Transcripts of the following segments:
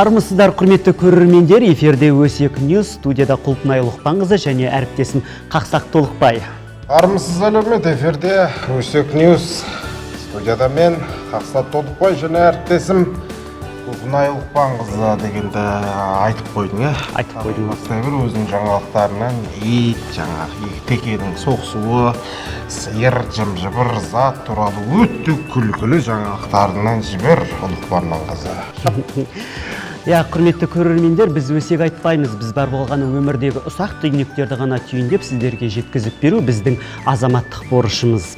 Армысыздар, құрметті көрермендер, эфирде Өсек Ньюс, студияда Құлпынай Лұқпанқызы және әріптесім Қақсақ Толықбай. Армысыз әлеумет, эфирде Өсек Ньюс, студияда мен Қақсақ Толықбай және әріптесім Құлпынай Лұқпанқызы дегенді айтып қойдың, Айтып қойдың. Бастай бір өзінің жаңалықтарынан екі текенің соқсуы, сиыр, жым-жыбыр зат туралы өте күлкілі жаңалықтарынан жібер Лұқпанның қызы. Құрметті көрермендер, біз өсек айтпаймыз, біз бар болған өмірдегі ұсақ түйнектерді ғана түйіндеп сіздерге жеткізіп беру біздің азаматтық борышымыз.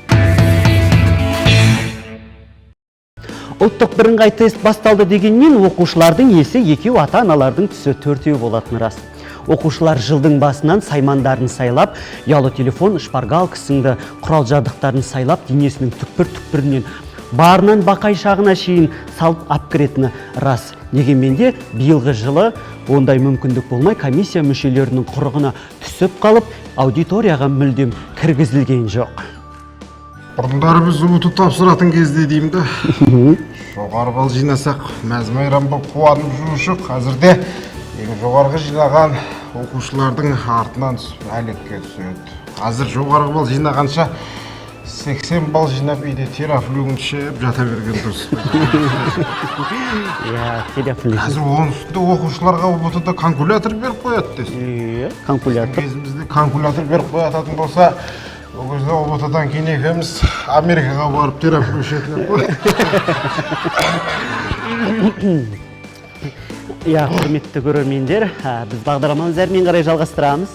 Ұлттық бірыңғай тест басталды дегенмен оқушылардың есі екеу, ата-аналардың түсі төртеу болатыны рас. Оқушылар жылдың басынан саймандарын сайлап, ұялы телефон, шпаргалка сынды құрал жабдықтарын сайлап, денесінің түкпір-түкпірінен барынан бақай шағына шейін салып апкіретіні рас. Дегенмен де биылғы жылы ондай мүмкіндік болмай, комиссия мүшелерінің құрығына түсіп қалып, аудиторияға мүлдем кіргізілген жоқ. Бұрындары біз ұбыты тапсыратын кезде деймді. Жоғары бал жинасақ, мәз-майрам бұл қуанып жүруші. Қазірде ең жоғарғы жинаған оқушылардың артынан әлекке түседі. Қазір жоғарғы бал жинағанша 80 бал жинап үйде терафлюгін шеп жата берген дұрыс. Қазір оның үстінде оқушыларға ұбытыда калькулятор беріп қояды десін. Калькулятор. Кезімізде калькулятор беріп қоятатын болса, ол кезде ұбытыдан кейін екеуміз Америкаға барып терафлю шетінен қой. Құрметті көрермендер, біз бағдарламамыз әрмен қарай жалғастырамыз.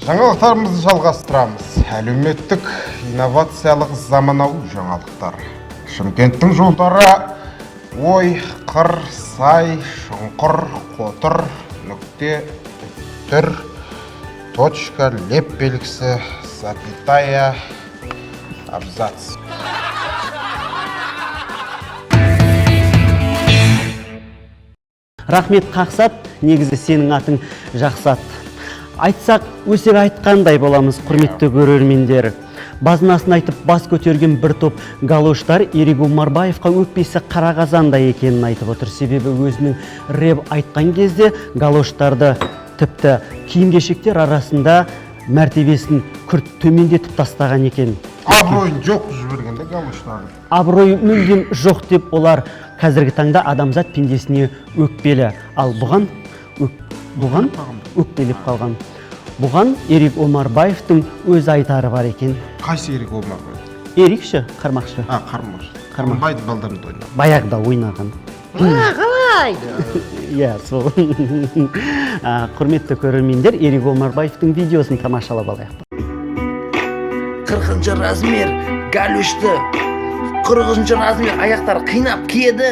Жаңалықтарымызды жалғастырамыз. Әлеуметтік инновациялық заманауи жаңалықтар. Шымкенттің жолдары ой, қыр, сай, шұңқыр, қотыр, нүкте, үттір, точка, леп белгісі, запятая, абзац. Рахмет Қақсат, негізі сенің атың жақсат. Айтсақ, өсек айтқандай боламыз, құрметті көрермендер. Базынасын айтып бас көтерген бір топ галоштар Ерік Омарбаевқа өкпесі қара қазандай екенін айтып отыр. Себебі өзінің рэп айтқан кезде галоштарды тіпті киім-кешектер арасында мәртебесін күрт төмендетіп тастаған екен. Абыройын жоқ жібергенде галоштарды. Абыройы мүлдем жоқ деп олар қазіргі таңда адамзат пендесіне өкпелі. Ал бұған өкпелеп қалған. Бұған Ерік Омарбаевтың өз айтары бар екен. Қайсы Ерік Омарбаев? Ерікші, қармақшы. Қармақбайды балдарымды ойнаған. Баяғыда ойнаған. Қалай? Сол. Құрметті көрермендер, Ерік Омарбаевтың видеосын тамашалап алайық. 40-шы размер галюшті, 40-шы размер аяқтар қинап киеді.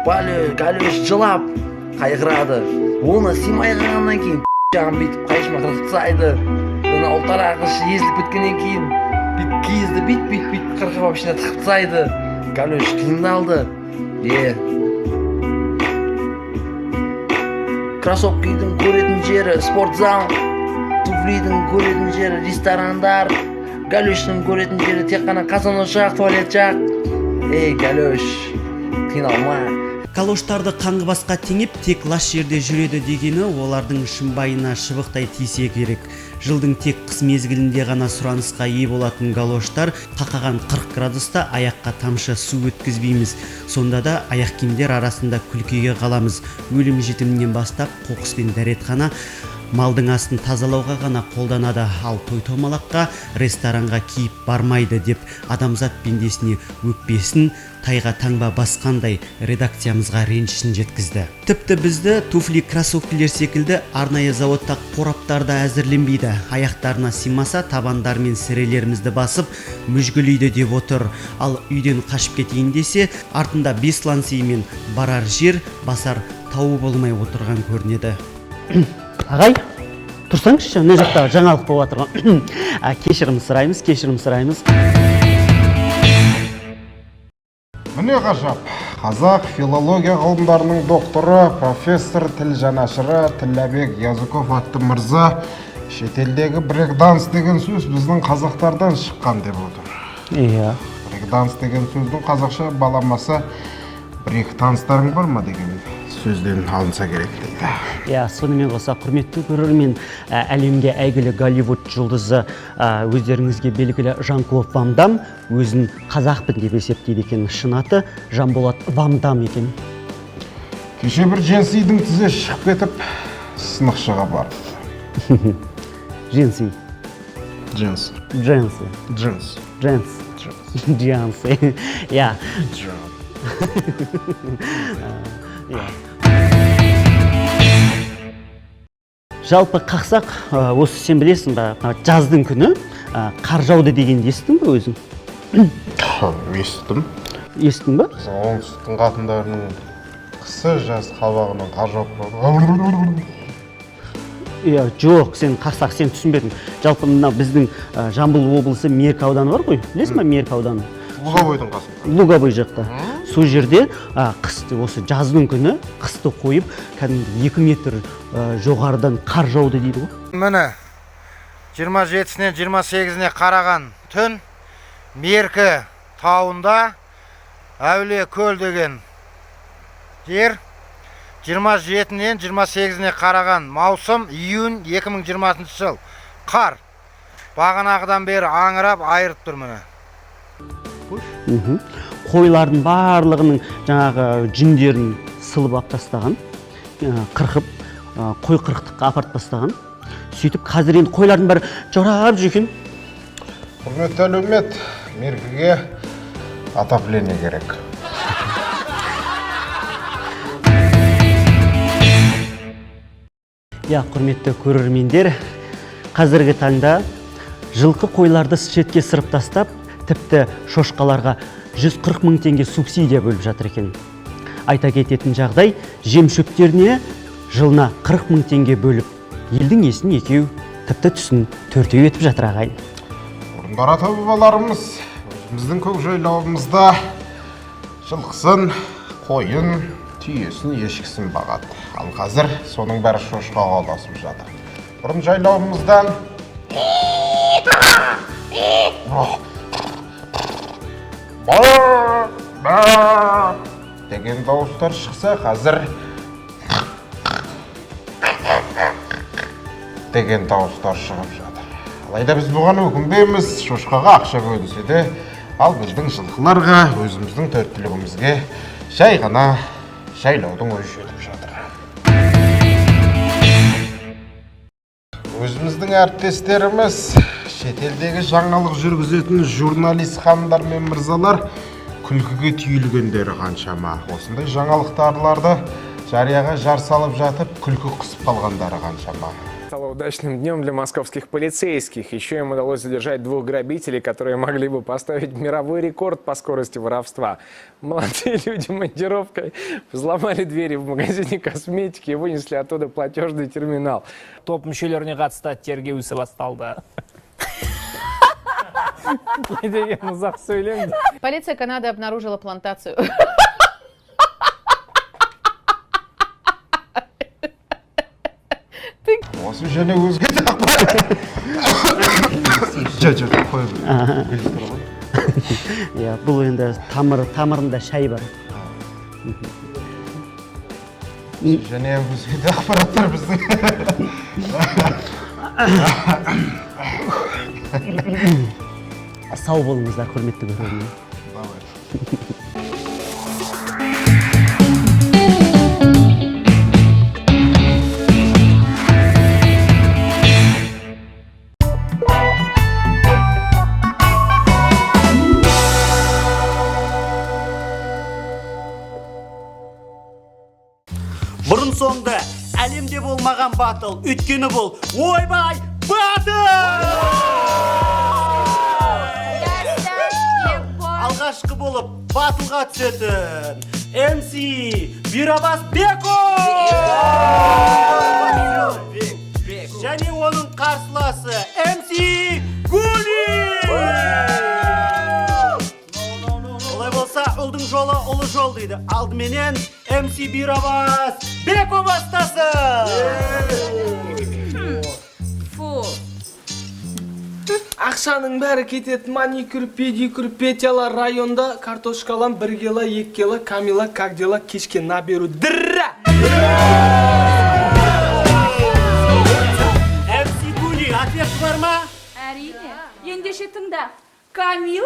Галюш жылап қайғырады. Оны симай қалғаннан кейін жағын бүйтіп қайшыма қырқытсайды. Ұлтар ағышы езіліп біткеннен кейін киізді бүйтіп қырқып апшына тықытсайды. Галюш қиындалды. Кроссовкидің көретін жері спортзал, туфлидің көретін жері ресторандар, галюштың көретін жері тек қана қазан-ошақ, туалет жақ. Галюш, қиналма. Калоштарды қаңғыбасқа теңеп, тек лас жерде жүреді дегені олардың шымбайына шыбықтай тисе керек. Жылдың тек қыс мезгілінде ғана сұранысқа ие болатын галоштар қақаған 40 градуста аяққа тамшы су өткізбейміз. Сонда да аяқ киімдер арасында күлкіге қаламыз. Өлім жетімінен бастап қоқыс пен дәретхана малдың астын тазалауға ғана қолданады, ал той-томалаққа, ресторанға киіп бармайды деп адамзат пендесіне өкпесін тайға таңба басқандай редакциямызға ренішін жеткізді. Тіпті бізді туфли кроссовкилер секілді арнайы заводта қораптарда әзірленбейді. Аяқтарына симаса табандар мен сірелерімізді басып мүжгілейді деп отыр. Ал үйден қашып кетейін десе, артында беслансимен барар жер, басар тауы болмай отырған көрінеді. Ағай, тұрсаңызшы, не жақта жаңалық болып отырған. Кешірім сұраймыз. Міне ғажап, қазақ филология ғылымдарының докторы, профессор, тіл жанашыры Тілләбек Язуков атты мырза шетелдегі брейкданс деген сөз біздің қазақтардан шыққан деп отыр. брейк-данс деген сөздің қазақша баламасы бір-екі таныстарың бар ма деген сөзден алынса керек дейді. Иә, сонымен қоса құрметті көрермен, әлемге әйгілі Голливуд жұлдызы өздеріңізге белгілі Жан-Клод Ван Дам өзін қазақпын деп есептейді екен. Шын аты Жанболат Ван Дам екен. Кеше бір Женсидің тізе шығып кетіп, сынықшыға барды. Женси. Дженс. Дженси. Дженс. Дженс. Дженси. Иә. Жалпы қақсақ, осы сен білесің ба, жаздың күні қар жауды дегенді естің бе өзің? Естідім. Естің бе? Оңтүстіктің қатындарының қысы жаз қабағынан қар жауып. Иә, жоқ, сен қақсақ, сен түсінбедің. Жалпы мына біздің Жамбыл облысы Меркі ауданы бар ғой, білесің бе Меркі ауданы? Луговойдың қасында. Луговой жақта. Сол жерде қысты, осы жаздың күні қысты қойып, кәдімгі 2 метр жоғарыдан қар жауды дейді ғой. Міне 27-сінен 28-іне қараған түн Меркі тауында Әулие көл деген жер, 27-нен 28-іне қараған маусым июнь 2020 жыл. Қар бағанағыдан бері аңырап айырып тұр міне. Қойлардың барлығының жаңағы жүндерін сылып ап тастаған, қырқып, қой қырықтыққа апарып тастаған. Сөйтіп қазір енді қойлардың бәрі жорап жүр екен. Құрметті әлеумет, Меркіге отопление керек. Иә, құрметті көрермендер, қазіргі таңда жылқы қойларды шетке сырып тастап, тіпті шошқаларға 140 мың теңге субсидия бөліп жатыр екен. Айта кететін жағдай, жем шөптеріне жылына 40 мың теңге бөліп, елдің есін екеу, тіпті түсін 4-еу етіп жатыр ағайын. Бұрындар ата-бабаларымыз өзіміздің көкжайлауымызда жылқысын, қойын, түйесін, ешкісін бағады. Ал қазір соның бәрі шошқаға ұласып жатыр. Бұрын жайлауымыздан деген дауыстар шықса, қазір деген дауыстар шығып жатыр. Алайда біз бұған өкінбейміз, шошқаға ақша бөлінсе де, ал біздің жылқыларға, өзіміздің төрттілігімізге жай ғана жайлаудың өзі жетіп жатыр. Өзіміздің әріптестеріміз, шетелдегі жаңалық жүргізетін журналист ханымдар мен мырзалар күлкіге түйілгендері қаншама. Осындай жаңалықтарларды жарияға жар салып жатып, күлкі қысып қалғандары қаншама. Стало удачным днем для московских полицейских. Еще им удалось задержать 2 грабителей, которые могли бы поставить мировой рекорд по скорости воровства. Молодые люди монтировкой взломали двери в магазине косметики и вынесли оттуда платежный терминал. Топ мүшелеріне қатысты тергеу ісі басталды. Не деген ұзақ сөйлем. Полиция Канады обнаружила плантацию. Осы және өзге де жоқ, қой Иә, бұл енді тамырында шай бар. және өзге де ақпараттар біздің. Сау болыңыздар, құрметті көрермен. Бұрын соңды әлемде болмаған батыл, өткені бол, ойбай, батыл! Алғашқы болып батылға түсетін MC Бирабас Беко! Және оның қарсыласы MC Гули! Олай болса, ұлдың жолы ұлы жол дейді. Алдыменен MC Бирабас Беко бастасын! Фу. Акшанын бәрі кетет маникюр, педикюр, петялар районда картошкалан 1 кило, 2 кило, Камила, как дела, кешке наберу. Дырра! MC Гули, ответ бар ма? Әрине. Ендеше тыңда. Камил,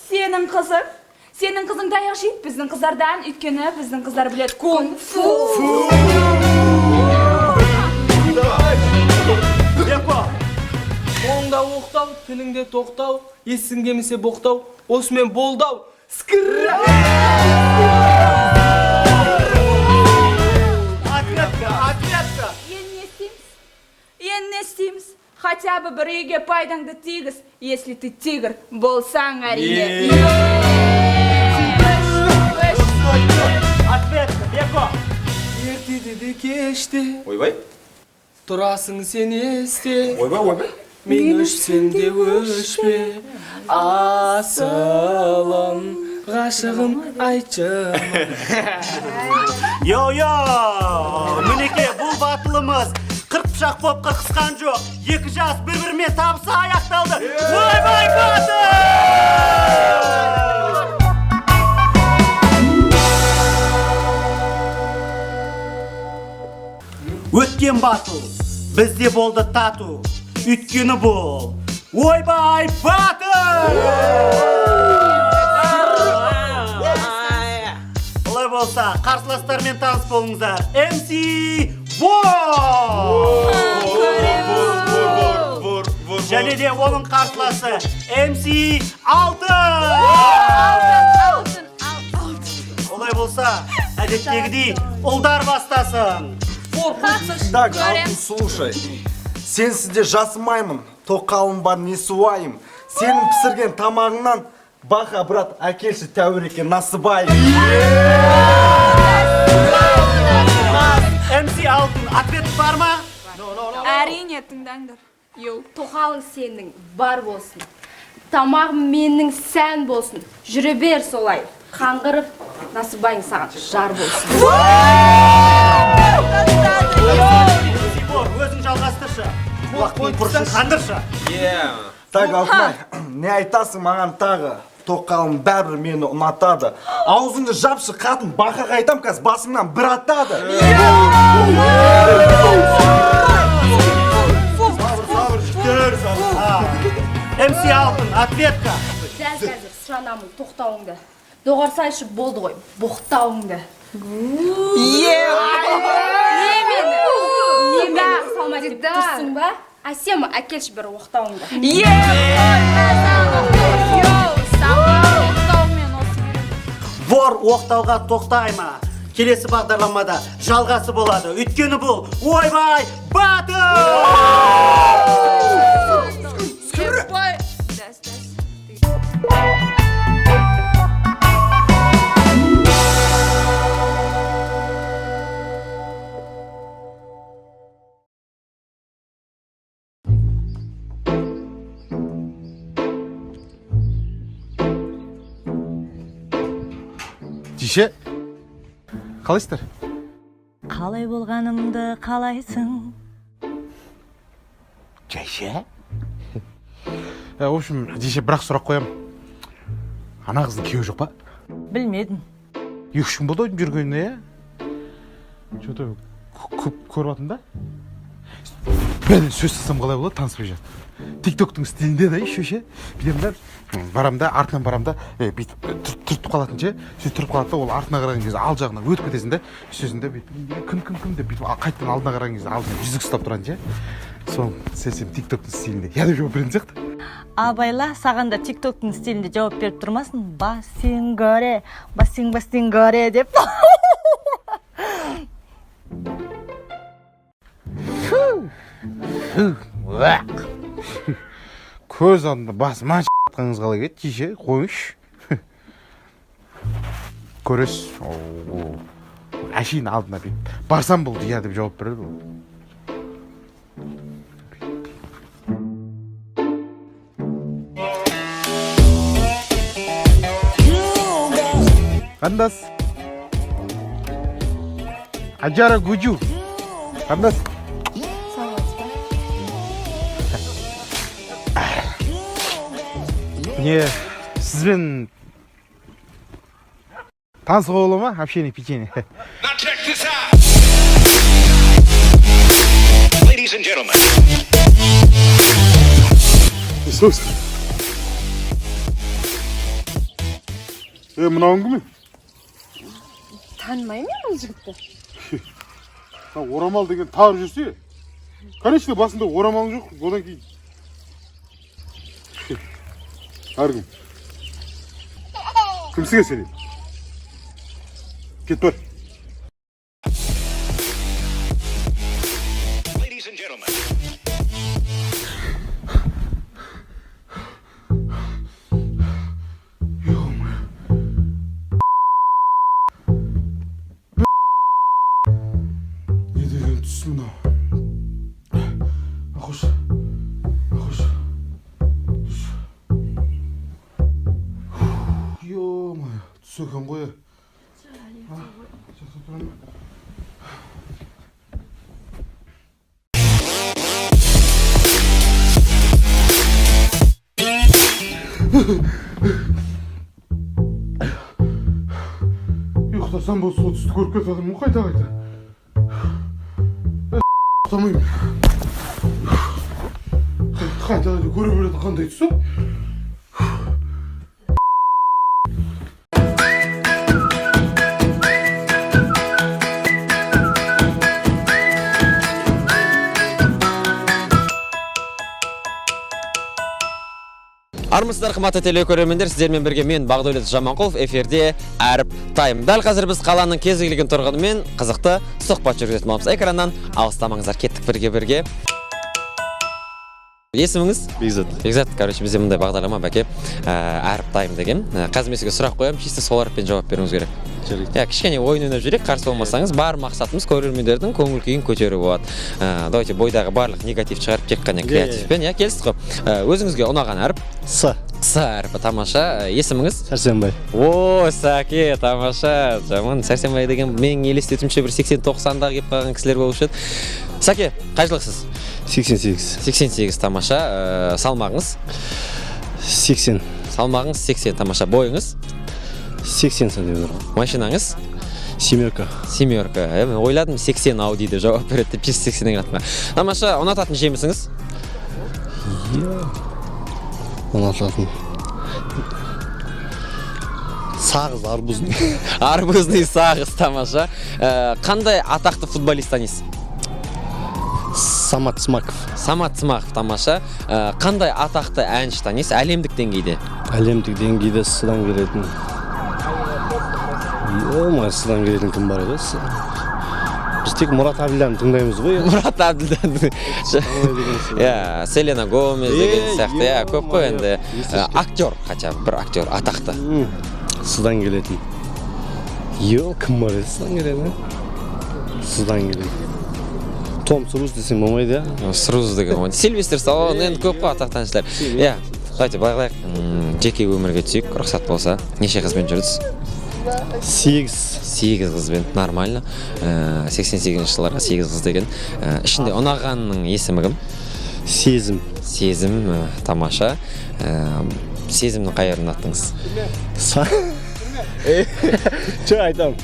сенің қызың таяқ жейді біздің қыздардан, өйткені біздің қыздар білет кунг-фу. Қолыңда оқтау, тіліңде тоқтау, есің келмесе боқтау, осымен болдау. Скырра! Ответка! Енді не істейміз? Хотя бы бір үйге пайдаңды тигіз, если ты тигр болсаң әрине. Ответка, Беко! Ертеде де кеште, Ойбай. тұрасың сен есте. Ойбай. Мен өшсем де өшпе, асылым, ғашығым айтшы. Йо-йо! Мінеке, бұл батылымыз 40 пышақ боп қырқысқан жоқ. 2 жас бір-бірімен табыса аяқталды. Ойбай батыл! Өткен батыл, бізде болды тату. Үткені бол. Ойбай батыл! Олай болса, қарсыластармен таныс болыңыздар. MC Бор! Және де оның қарсыласы MC Алтын! Олай болса, әдеттегідей ұлдар бастасын. Так, Алтын, слушай. Сенсізде жасымаймын, тоқалым бар не суайым. Сенің пісірген тамағыңнан баха, брат, әкелші тәуіреке насыбай. MC Алтын, ответ бар ма? Әрине, тыңдаңдар. Тоқалың сенің бар болсын. Тамағым менің сән болсын. Жүре бер солай. Қаңғырып, насыбайың саған жар болсын. Өзің жалғастыршы. Құлақтың құрышын қандыршы. Так, Алтынай, не айтасың маған тағы? Тоқалым бәрібір мені ұнатады. Аузыңды жапшы, қатын, бақа қайтам қазір басыңнан бір атады. MC Алтын, ответка. Дәл қазір сұранамын тоқтауыңды. Доғарсайшы болды ғой, боқтауыңды. Немен салма деп тұрсың ба? Әсема, әкелші бір оқтауыңды. Вор оқтауға тоқтайма. Келесі бағдарламада жалғасы болады. Өйткені бұл ойбай батыл! Деше, қалайсыздар? Қалай болғанымды қалайсың? Деше? В общем, Деше, бірақ сұрақ қоям. Ана қыздың күйеуі жоқ па? Білмедім. 2 күн болды ойдың жүргеніне, Что-то көп көріп атым да? Бірден сөз тастам қалай болады, таныспай жатып. Тиктоктың стилінде да, ше, білем да, барамда, артынан барамда, бүйтіп тұрып қалатын ше, сөйтіп тұрып қалады да, ол артына қараған кезде ал жағына өтіп кетесің да, сөзінде бүйтіп кім деп бүйтіп қайтадан алдына қараған кезде алдына жүзік ұстап тұрған ше. Соны сен тиктоктың стилінде. Я деп жауап беретін сияқты. Абайла, саған да тиктоктың стилінде жауап беріп тұрмасын? Басың горе деп. Көз алдында басыма атқаныңыз қалай кетті, Деше, қойыңызшы. Көресіз, әшейін алдына бүйтіп барсам болды, я деп жауап береді ол. Қандас? Аджара Гуджу. Не, сізбен танысуға бола ма? Общение, печенье. Ladies and gentlemen. Иисус. Мынауың кім? Танымаймын ол жігітті. Орамал деген тағып жүрсе. Конечно, басында орамалың жоқ, одан кейін. Әркім. Кімсіге сенейін? Кет бар. Ladies and gentlemen. Не деген түс мынау? Ақош. Ё-моё, түс екен ғой. Ұйықтасам бұл солтүстік көріп кетіп жатырмын қайта. Ұйықтамаймын. Қайта көре беретін қандай түс ол? Армысыздар қымбатты телекөрермендер, сіздермен бірге мен Бақдәулет Жаманқұлов, эфирде әріп тайм. Дәл қазір біз қаланың кез келген тұрғынымен қызықты сұхбат жүргізетін боламыз. Экраннан алыстамаңыздар, кеттік бірге. Есіміңіз? Бекзат, короче, бізде мындай бағдарлама бәке, әріп тайм деген. Қазір мен сізге сұрақ қоямын, чисто сол әріппен жауап беруіңіз керек. Кішкене ойын ойнап жүрек, қарсы болмасаңыз, бар мақсатымыз көрермендердің көңіл күйін көтеру болады. Давайте бойдағы барлық негатив шығарып тек қана креативпен, келістік қой. Өзіңізге ұнаған әріп? С әріпі, тамаша. Есіміңіз? Сәрсенбай. О, Сәке, тамаша. Жаман, Сәрсенбай деген мен елестетімше бір 80-90-дағы кеп қалған кісілер болушы еді. Сәке, қай жылғысыз? 88, тамаша. Салмағыңыз? 80. Салмағыңыз 80, тамаша. Бойыңыз? 80 сантиметр. Машинаңыз? Семерка. Мен ойладым 80 Audi деп жауап береді деп 80-ге атма. Тамаша, ұнататын жемісіңіз? Ұнататын. Сағыз, арбузный. Арбузный сағыз, тамаша. Қандай атақты футболист танисыз? Самат Смаков. Самат Смаков, тамаша. Қандай атақты әнші танисыз әлемдік деңгейде? Әлемдік деңгейде сыдан келетін. Сыдан келетін кім бар еді? Біз тек Мұрат Абділдәні тыңдаймыз ғой. Мұрат Абділдәні. Селена Гомес деген сияқты, көп қой енді. Актер, хотя бір актер, атақты. Сыдан келетін. Кім бар еді сыдан келетін? Сыдан келетін. Том Сруз десең болмайды, Сруз деген болмайды. Сильвестр Сталлоне енді көп қой атақты әншілер. Давайте бағалайық. Жеке өмірге түсейік, рұқсат болса. Неше қызбен жүрдіңіз? 8 қызбен, нормально. 88 жылдарға 8 қыз деген. Ішінде ұнағанның есімі кім? Сезім, тамаша. Сезімнің қай жерін ұнаттыңыз? Айтамын.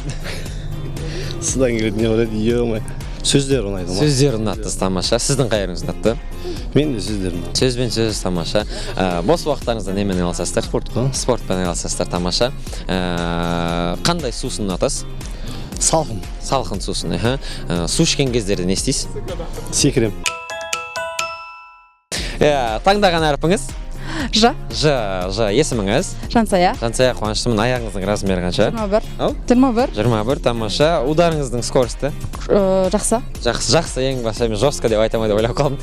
Сыдан келетін не болады, сөздер ұнайды ма? Сөздер ұнаттыңыз, тамаша. Сіздің қай жеріңіз ұнатты? Мен де сөздер ұнатты. Сөзбен сөз, тамаша. Бос уақыттарыңызда немен айналысасыздар? Спортпен айналысасыздар, тамаша. Қандай сусын ұнатасыз? Салқын сусын. Су ішкен кездерде не істейсіз? Секірем. Таңдаған әріпіңіз? Ж. Есіміңіз? Жансая. Қуаныштымын. Аяғыңыздың размері қанша? 21. Тамаша. Ударыңыздың скорості? Жақсы, ең баса мен жестко деп айтамайды ойлап қалдым.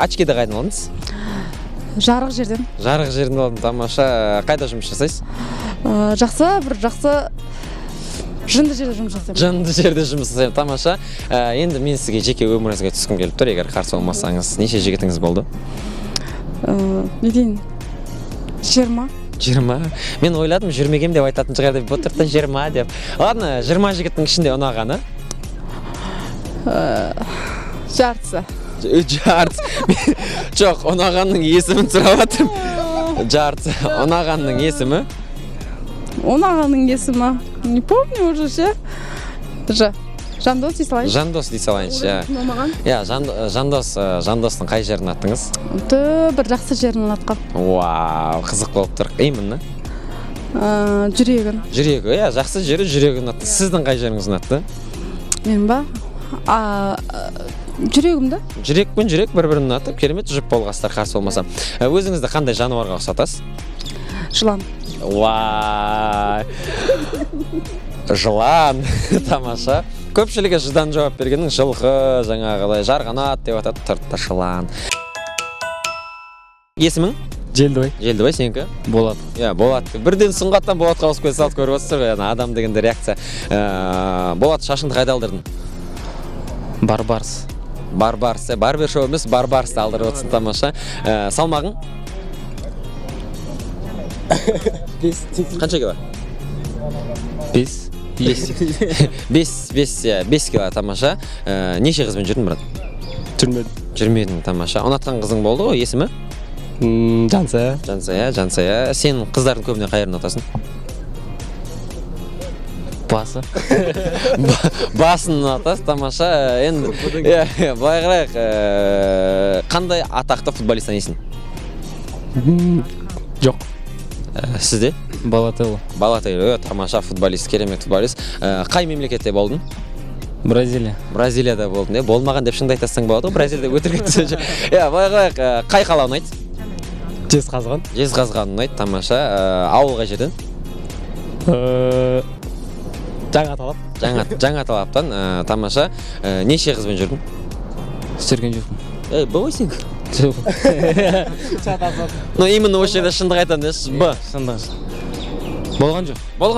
Очкиді қайдан алдыңыз? Жарық жерден алдым, тамаша. Қайда жұмыс жасайсыз? Жақсы жынды жерде жұмыс жасаймын. Тамаша. Енді мен сізге жеке өміріңізге түскім келіп тұр, егер қарсы болмасаңыз. Неше жігітіңіз болды? Не дейін? 20? Мен ойладым, жүрмегем деп айтатын шығар деп отырттан 20 деп. Ладно, 20 жігіттің ішінде ұнағаны? Жартысы. Жоқ, ұнағанның есімін сұрап жатырмын. жартысы. Ұнағанның есімі? Ұнағанның есімі? Не помню уже ше. Жандос дей салайыншы. Жандос дей салайыншы, иә. Ұнамаған? Иә, Жандостың қай жерін аттыңыз? Бір жақсы жерін атқам. Вау, қызық болып тұр. Именно? Жүрегін. Жүрегі, иә, жақсы жері жүрегін атты. Сіздің қай жеріңіз ұнатты? Мен ба? Жүрегімді? Жүрек пен жүрек бір-бірін ұнатып, керемет жұп болғастар қарсы болмаса. Өзіңізді қандай жануарға ұқсатасыз? Жылан. Вай! Жылан, тамаша. Көпшілігі жылдан жауап бергеннің жылқы, жаңағылай жарғанат деп атады, тұртта жылан. Есімің? Желдібай. Желдібай, сенікі? Болат. Иә, Болат. Бірден сұңғаттан Болатқа ауысып көз салып көріп отырсыз, адам дегенде реакция. Болат, шашыңды қайда алдырдың? Барбарс. Барбер шоу емес, Барбарсты алдырып отырсың, тамаша. Салмағың? Қанша кило? 5 кило, тамаша. Неше қызбен жүрдің, брат? Жүрмедің, тамаша. Ұнатқан қызың болды ғой, есімі? Жансая. Сен қыздардың көбіне қай жерін ұнатасың? Басы. Басын ұнатасың, тамаша. Енді, былай қарайық, қандай атақты футболист танисың? Жоқ. Сізде? Балателло. Тамаша футболист, керемет футболист. Қай мемлекетте болдың? Бразилия. Бразилияда болдың, болмаған деп шынды айтасың болады ғой, Бразилияда өтірік айтсаң. Былай қарайық, қай қала ұнайды? Жезқазған. Жезқазған ұнайды, тамаша. Ауыл қай жерден? Жаңаталаптан, тамаша. Неше қызбен жүрдің? Жүрген жоқпын. Б сен? Ну, именно осы жерде шындық айтамын десіз, Б. Болған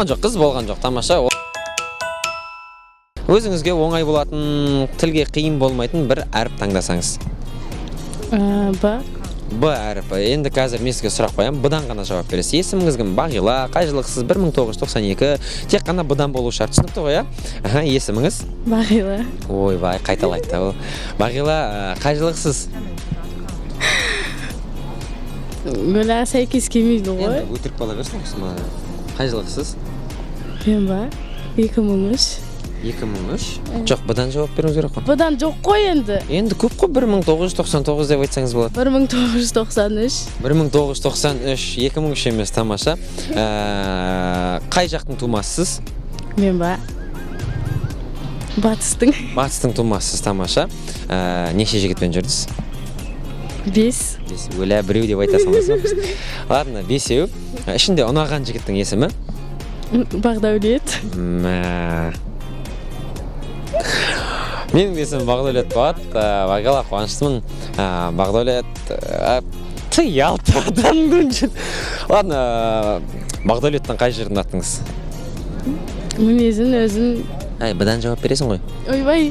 жоқ, қыз болған жоқ, тамаша. Өзіңізге оңай болатын, тілге қиын болмайтын бір әріп таңдасаңыз. Б әріпі. Енді қазір мен сізге сұрақ қоямын, Б-дан ғана жауап бересіз. Есіміңіз кім? Бағила, қай жылғысыз? 1992. Тек қана Б-дан болу шарт. Түсінікті ғой, иә? Есіміңіз? Бағила. Ойбай, қайталайды да ол. Бағила, қай жылғысыз? Гүлі сәйкес келмейді ғой. Енді өтірік бала берсің осыма. Қай жылғысыз? Мен ба? 2003. 2003? Жоқ, Б-дан жауап беруіңіз керек қой. Бұдан жоқ қой енді. Енді көп қой, 1999 деп айтсаңыз болады. 1993. 1993, 2003 емес, тамаша. Қай жақтың тумасысыз? Мен ба? Батыстың. Батыстың тумасысыз, тамаша. Неше жігітпен жүрдіңіз? 5. Өлә, біреу деп айта саласыз. Ладно, 5-еу. Ішінде ұнаған жігіттің есімі? Бағдаулет. Менің есімім Бағдаулет болады. Бағила, қуаныштымын. Бағдаулет... Ялтадан жүр. Ладно, Бағдаулеттің қай жерін аттыңыз? Мінезін өзін... Бұдан жауап бересің ғой? Ойбай,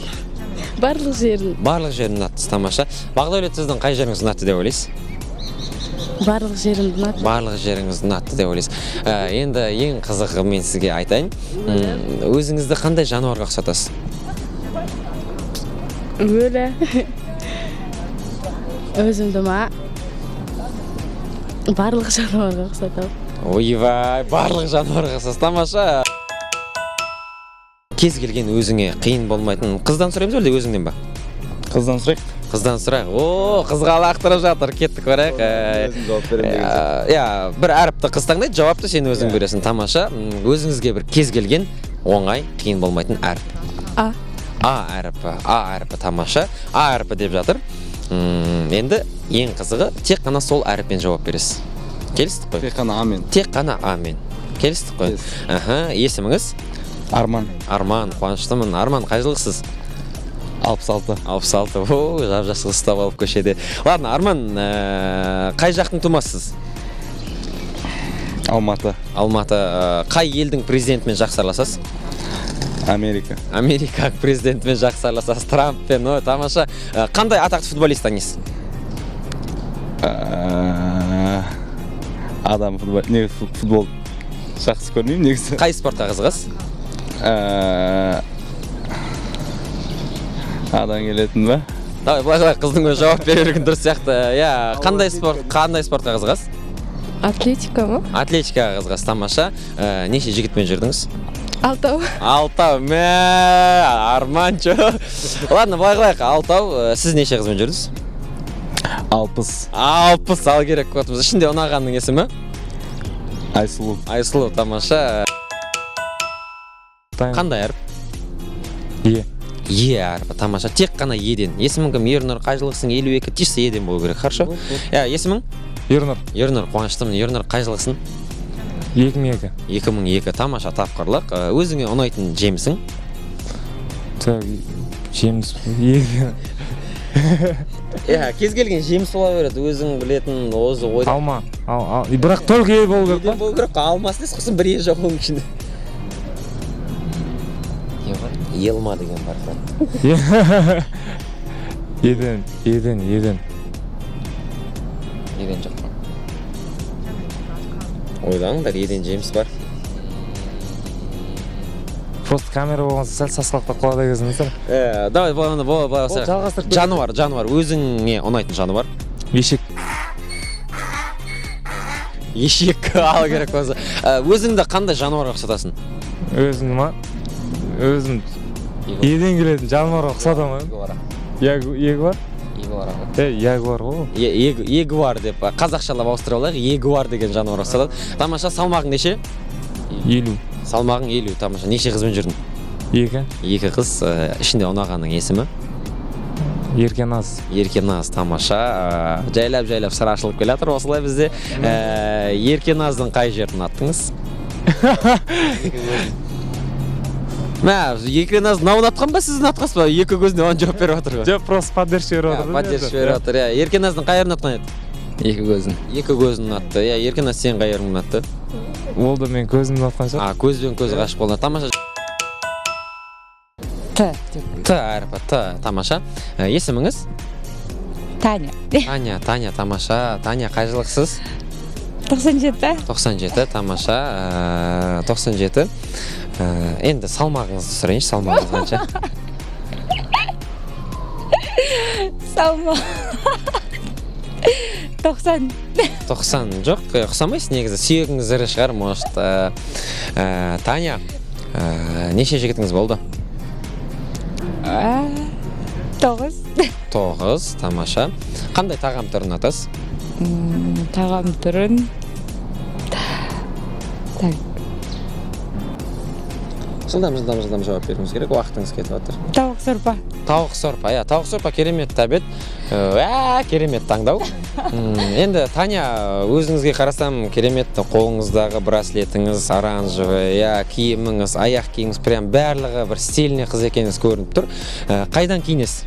барлық жерін. Барлық жерін аттыңыз, тамаша. Бағдаулет сіздің қай жеріңіз ұнатты деп ойлайсыз? Барлық жерін ұнатты. Барлық жеріңіз ұнатты деп ойлайсыз. Енді ең қызығы мен сізге айтайын. Өзіңізді қандай жануарға ұқсатасыз? Өлі. Өзімді ма? Барлық жануарға ұқсатам. Ойбай, барлық жануарға ұқсатасыз, тамаша. Кез келген өзіңе қиын болмайтын. Қыздан сұраймыз әлде өзіңнен ба? Қыздан сұрайық. Қыздан сұрайық. Қызға лақтырып жатыр, кеттік барайық. Бір әріпті қыз таңдайды, жауапты сен өзің бересің, тамаша. Өзіңізге бір кез келген оңай, қиын болмайтын әріп. А әріпі, тамаша. А әріпі деп жатыр. Енді ең қызығы, тек қана сол әріппен жауап бересіз. Келістік қой? Тек қана амен. Келістік қой? Есіміңіз? Арман. Арман, қуаныштымын. Арман, қай жылғысыз? 66. Жап-жас ұстап алып көшеде. Ладно, Арман, қай жақтың тумасысыз? Алматы. Қай елдің президентімен жақсы араласасыз? Америка президентімен жақсы араласасыз. Трамппен, тамаша. Қандай атақты футболист танисыз? Адам футбол жақсы көрмеймін негізі. Қай спортқа қызығасыз? Адан келетін ба? Былай қыздың өзі жауап беруін дұрыс сияқты. Қандай спортқа қызығасыз? Атлетика ма? Атлетика қызғасы, тамаша. Неше жігітпен жүрдіңіз? 6. 6, мә, арманчо. Ладно, былай қылайық, 6. Сіз неше қызбен жүрдіңіз? 60. 60 ал керек көтіміз. Ішінде ұнағанның есімі? Айсұлу. Айсұлу, тамаша. Қандай әріп? Е. Е әріпі, тамаша. Тек қана еден. Есімің кім? Ернұр қайжылықсың, 52 тишсе еден болу керек, хорошо? Есімің? Ернұр. Ернұр, қуаныштымын. Ернұр қайжылықсың? 2002. 2002, тамаша, тапқырлық. Өзіңе ұнайтын жемісің? Жеміс. Кез келген жеміс бола береді, өзің білетін өзі ойда. Алма. Бірақ только ел болу керек па? Болу керек, алмасын ес қысын бір ел жоқ оның ішінде. Елма деген бар. Еден. Еден жоқ. Ойлаңдар, еден жеміс бар. Просто камера болғанса сәл сасқалақтап қалады екенсің. Давай, былай басайық. Жануар, өзіңе ұнайтын жануар? Ешек. Ешек ал керек болса. Өзіңді қандай жануарға ұқсатасың? Өзім ма? Өзім еден келетін жануарға ұқсатамын. Ягуар? Ягуар ғой. Ягуар деп қазақшалап ауыстыра алайық. Ягуар деген жануар ұқсатады. Тамаша, салмағың неше? 50. Салмағың 50, тамаша. Неше қызбен жүрдің? 2. 2 қыз. Ішінде ұнағанның есімі? Еркеназ. Еркеназ, тамаша. Жайлап сыр ашылып келатыр осылай бізде. Еркеназдың қай жерін аттыңыз? Еркеназ мынауын атқан ба, сіздің атқасы ба? Екі көзіне оған жауап беріп отыр ғой. Жоқ, просто поддержка беріп отыр. Поддержка беріп отыр. Еркеназдың қай жерін атқан еді? Екі көзін. Екі көзін атты. Еркеназ, сен қай жерін атты? Ол да мен көзімді атқан шығар. Көзбен көз ғашық болған. Тамаша. Т. Әріпі, Т. Тамаша. Есіміңіз? Таня. Таня, тамаша. Таня, қай жылықсыз? 97. 97, тамаша. 97. Енді салмағыңызды сұрайыншы, салмағыңыз қанша? Салмақ 90. 90 жоқ, ұқсамайсыз негізі, сүйегіңіз ірі шығар, может. Таня, неше жігітіңіз болды? 9. 9, тамаша. Қандай тағам түрін атасыз? Тағам түрін Жылдам жауап беруіңіз керек, уақытыңыз кетіп жатыр. Тауық сорпа. Тауық сорпа керемет тәбет. Керемет таңдау. Енді Таня, өзіңізге қарасам, керемет қолыңыздағы браслетіңіз, оранжевый, киіміңіз, аяқ киіміңіз, прям барлығы бір стильный қыз екеніңіз көрініп тұр. Қайдан киінесіз?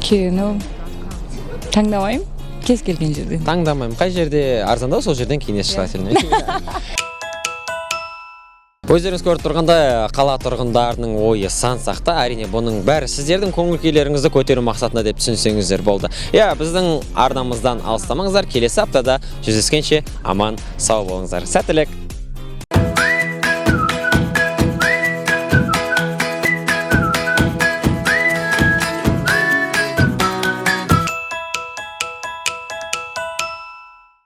Киіну таңдамаймын, кез келген жерден. Таңдамаймын, қай жерде арзандау, сол жерден киінесіз желательно. Өздеріңіз көріп тұрғандай, қала тұрғындарының ойы сан сақта. Әрине, бұның бәрі сіздердің көңіл-күйлеріңізді көтеру мақсатында деп түсінсеңіздер болды. Біздің арнамыздан алыстамаңыздар. Келесі аптада жүздескенше аман сау болыңыздар. Сәттілік!